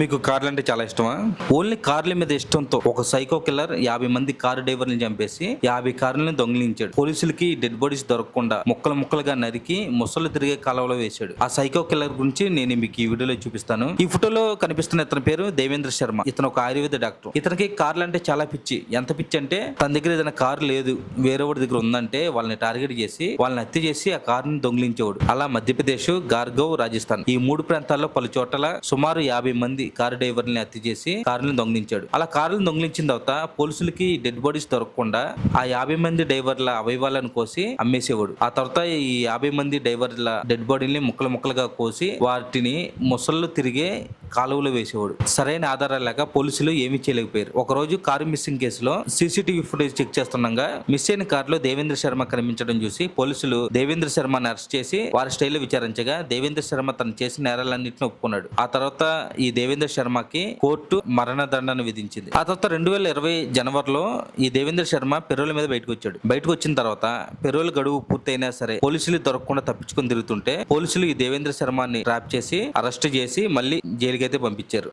మీకు కార్లు అంటే చాలా ఇష్టమా? ఓన్లీ కార్ల మీద ఇష్టంతో ఒక సైకో కిల్లర్ 50 మంది కారు డ్రైవర్ని చంపేసి 50 కార్లను దొంగిలించాడు. పోలీసులకి డెడ్ బాడీస్ దొరకకుండా ముక్కలు ముక్కలుగా నరికి ముసలు తిరిగే కాలంలో వేశాడు. ఆ సైకో కిల్లర్ గురించి నేను మీకు ఈ వీడియోలో చూపిస్తాను. ఈ ఫోటోలో కనిపిస్తున్న ఇతని పేరు దేవేంద్ర శర్మ. ఇతను ఒక ఆయుర్వేద డాక్టర్. ఇతనికి కార్లు అంటే చాలా పిచ్చి. ఎంత పిచ్చి అంటే తన దగ్గర ఏదైనా కారు లేదు, వేరే వాడి దగ్గర ఉందంటే వాళ్ళని టార్గెట్ చేసి వాళ్ళని హత్య చేసి ఆ కారుని దొంగిలించేవాడు. అలా మధ్యప్రదేశ్, గార్గవ్, రాజస్థాన్ ఈ 3 ప్రాంతాల్లో పలు చోట్ల సుమారు 50 మంది కారు డ్రైవర్ని హత్య చేసి కారులను దొంగిలించాడు. అలా కారులను దొంగిలించిన తర్వాత పోలీసులకి డెడ్ బాడీస్ దొరకకుండా ఆ 50 మంది డ్రైవర్ల అవయవాలను కోసి అమ్మేసేవాడు. ఆ తర్వాత ఈ 50 మంది డ్రైవర్ల డెడ్ బాడీని ముక్కలు ముక్కలుగా కోసి వాటిని ముసళ్ళు తిరిగే కాలువలో వేసేవాడు. సరైన ఆధారాలు లేక పోలీసులు ఏమీ చేయలేకపోయారు. ఒక రోజు కారు మిస్సింగ్ కేసులో సీసీటీవీ ఫుటేజ్ చెక్ చేస్తుండగా మిస్ అయిన కారులో దేవేంద్ర శర్మ కనిపించడం చూసి పోలీసులు దేవేంద్ర శర్మని అరెస్ట్ చేసి వారి స్టైల్లో విచారించగా దేవేంద్ర శర్మ తను చేసిన నేరాలన్నింటినీ ఒప్పుకున్నాడు. ఆ తర్వాత ఈ దేవేంద్ర శర్మకి కోర్టు మరణదండన విధించింది. ఆ తర్వాత 2020 జనవరిలో ఈ దేవేంద్ర శర్మ పెరోల్ మీద బయటకు వచ్చాడు. బయటకు వచ్చిన తర్వాత పెరోల్ గడువు పూర్తయినా సరే పోలీసులు దొరకకుండా తప్పించుకొని తిరుగుతుంటే పోలీసులు ఈ దేవేంద్ర శర్మని ట్రాప్ చేసి అరెస్ట్ చేసి మళ్ళీ జైలుకి అయితే పంపించారు.